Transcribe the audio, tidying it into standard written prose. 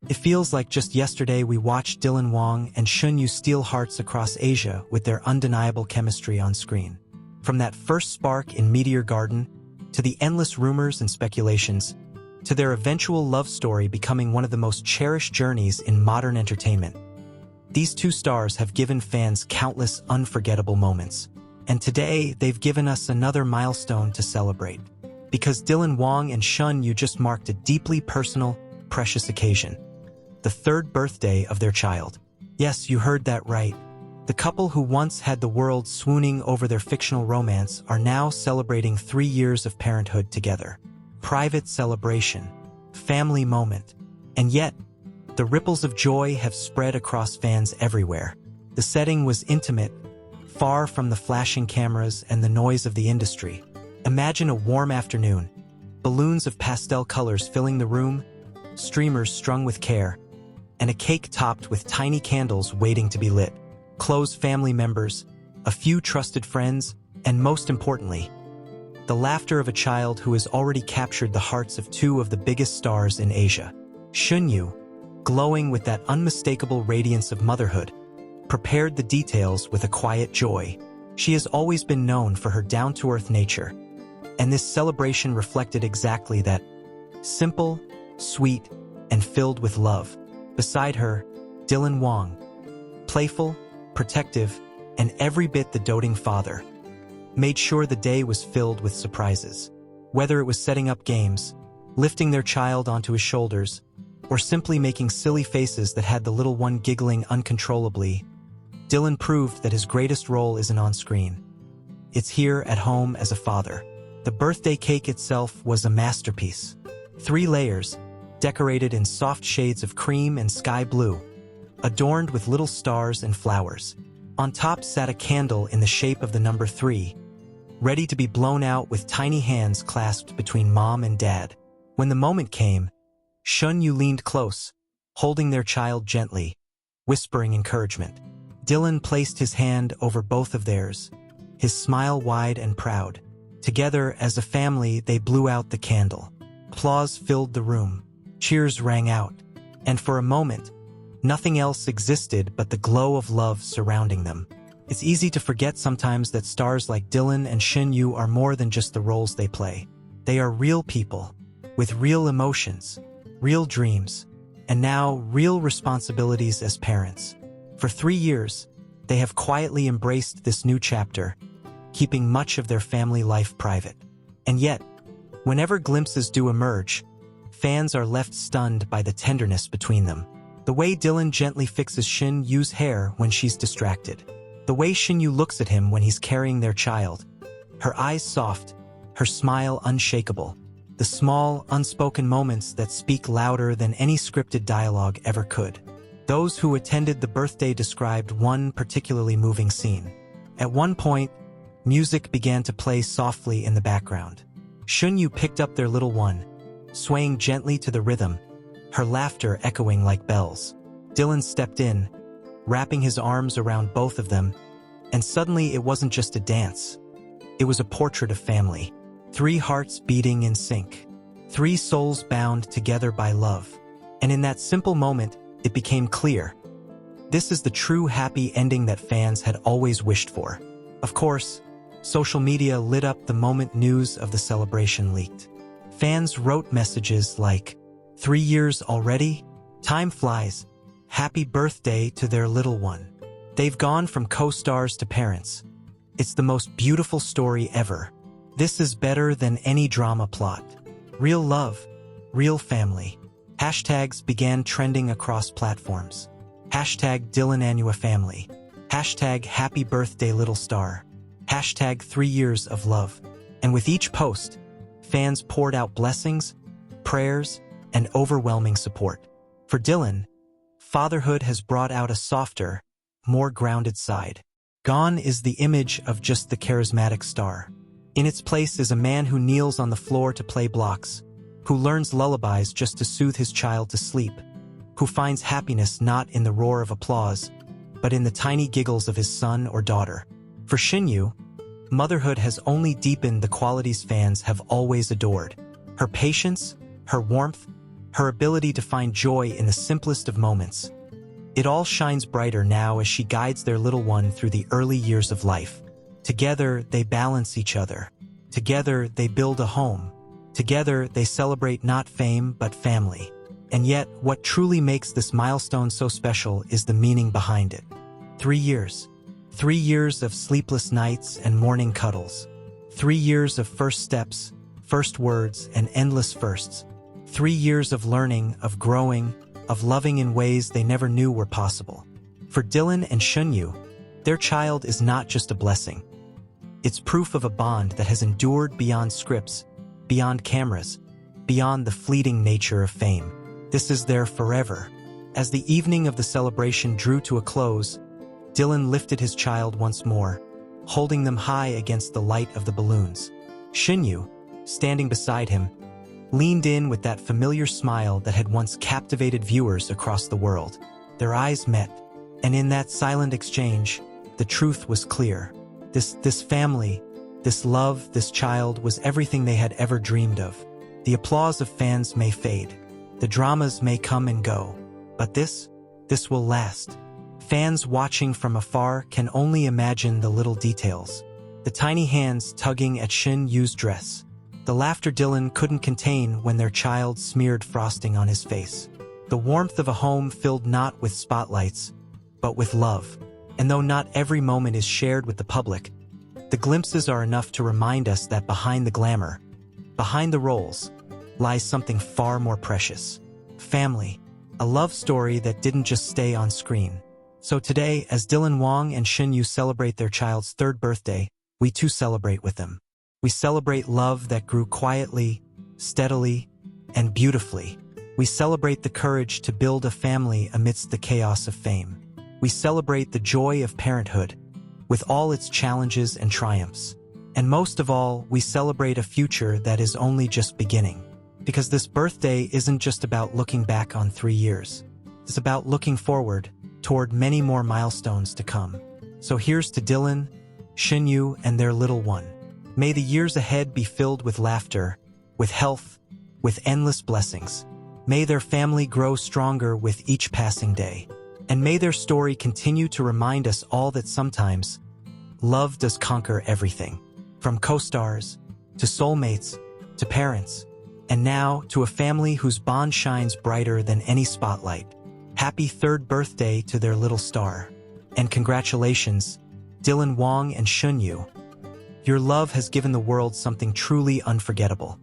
It feels like just yesterday we watched Wang and Shen Yue steal hearts across Asia with their undeniable chemistry on screen. From that first spark in Meteor Garden, to the endless rumors and speculations, to their eventual love story becoming one of the most cherished journeys in modern entertainment. These two stars have given fans countless unforgettable moments. And today, they've given us another milestone to celebrate. Because Wang and Shen Yue just marked a deeply personal, precious occasion. The third birthday of their child. Yes, you heard that right. The couple who once had the world swooning over their fictional romance are now celebrating 3 years of parenthood together. Private celebration, family moment, and yet, the ripples of joy have spread across fans everywhere. The setting was intimate, far from the flashing cameras and the noise of the industry. Imagine a warm afternoon, balloons of pastel colors filling the room, streamers strung with care, and a cake topped with tiny candles waiting to be lit. Close family members, a few trusted friends, and most importantly, the laughter of a child who has already captured the hearts of two of the biggest stars in Asia. Shen Yue, glowing with that unmistakable radiance of motherhood, prepared the details with a quiet joy. She has always been known for her down-to-earth nature, and this celebration reflected exactly that: simple, sweet, and filled with love. Beside her, Wang, playful, protective, and every bit the doting father, made sure the day was filled with surprises. Whether it was setting up games, lifting their child onto his shoulders, or simply making silly faces that had the little one giggling uncontrollably, Dylan proved that his greatest role isn't on screen. It's here at home as a father. The birthday cake itself was a masterpiece. 3 layers, decorated in soft shades of cream and sky blue, adorned with little stars and flowers. On top sat a candle in the shape of the number 3, ready to be blown out with tiny hands clasped between mom and dad. When the moment came, Shen Yue leaned close, holding their child gently, whispering encouragement. Dylan placed his hand over both of theirs, his smile wide and proud. Together, as a family, they blew out the candle. Applause filled the room, cheers rang out, and for a moment, nothing else existed but the glow of love surrounding them. It's easy to forget sometimes that stars like Dylan and Shen Yue are more than just the roles they play. They are real people, with real emotions, real dreams, and now real responsibilities as parents. For 3 years, they have quietly embraced this new chapter, keeping much of their family life private. And yet, whenever glimpses do emerge, fans are left stunned by the tenderness between them. The way Dylan gently fixes Shen Yue's hair when she's distracted. The way Shen Yue looks at him when he's carrying their child. Her eyes soft, her smile unshakable. The small, unspoken moments that speak louder than any scripted dialogue ever could. Those who attended the birthday described one particularly moving scene. At one point, music began to play softly in the background. Shen Yue picked up their little one, swaying gently to the rhythm, her laughter echoing like bells. Dylan stepped in, wrapping his arms around both of them, and suddenly it wasn't just a dance. It was a portrait of family. 3 hearts beating in sync. 3 souls bound together by love. And in that simple moment, it became clear. This is the true happy ending that fans had always wished for. Of course, social media lit up the moment news of the celebration leaked. Fans wrote messages like, "3 years already? Time flies. Happy birthday to their little one." They've gone from co-stars to parents. It's the most beautiful story ever. This is better than any drama plot. Real love, real family. Hashtags began trending across platforms. Hashtag #DylanAnnuaFamily. Hashtag Happy Birthday Little Star. Hashtag 3 years of love. And with each post, fans poured out blessings, prayers, and overwhelming support. For Dylan, fatherhood has brought out a softer, more grounded side. Gone is the image of just the charismatic star. In its place is a man who kneels on the floor to play blocks, who learns lullabies just to soothe his child to sleep, who finds happiness not in the roar of applause, but in the tiny giggles of his son or daughter. For Shen Yue, motherhood has only deepened the qualities fans have always adored. Her patience, her warmth, her ability to find joy in the simplest of moments. It all shines brighter now as she guides their little one through the early years of life. Together, they balance each other. Together, they build a home. Together, they celebrate not fame but family. And yet, what truly makes this milestone so special is the meaning behind it. 3 years. 3 years of sleepless nights and morning cuddles. 3 years of first steps, first words, and endless firsts. 3 years of learning, of growing, of loving in ways they never knew were possible. For Dylan and Shen Yue, their child is not just a blessing. It's proof of a bond that has endured beyond scripts, beyond cameras, beyond the fleeting nature of fame. This is their forever. As the evening of the celebration drew to a close, Dylan lifted his child once more, holding them high against the light of the balloons. Shen Yue, standing beside him, leaned in with that familiar smile that had once captivated viewers across the world. Their eyes met, and in that silent exchange, the truth was clear. This family, this love, this child was everything they had ever dreamed of. The applause of fans may fade. The dramas may come and go. But this will last. Fans watching from afar can only imagine the little details. The tiny hands tugging at Shen Yue's dress. The laughter Dylan couldn't contain when their child smeared frosting on his face. The warmth of a home filled not with spotlights, but with love. And though not every moment is shared with the public, the glimpses are enough to remind us that behind the glamour, behind the roles, lies something far more precious. Family, a love story that didn't just stay on screen. So today, as Dylan Wang and Shen Yue celebrate their child's 3rd birthday, we too celebrate with them. We celebrate love that grew quietly, steadily, and beautifully. We celebrate the courage to build a family amidst the chaos of fame. We celebrate the joy of parenthood, with all its challenges and triumphs. And most of all, we celebrate a future that is only just beginning. Because this birthday isn't just about looking back on 3 years. It's about looking forward toward many more milestones to come. So here's to Dylan, Shen Yue, and their little one. May the years ahead be filled with laughter, with health, with endless blessings. May their family grow stronger with each passing day. And may their story continue to remind us all that sometimes, love does conquer everything. From co-stars, to soulmates, to parents, and now to a family whose bond shines brighter than any spotlight. Happy 3rd birthday to their little star. And congratulations, Dylan Wang and Shen Yue. Your love has given the world something truly unforgettable.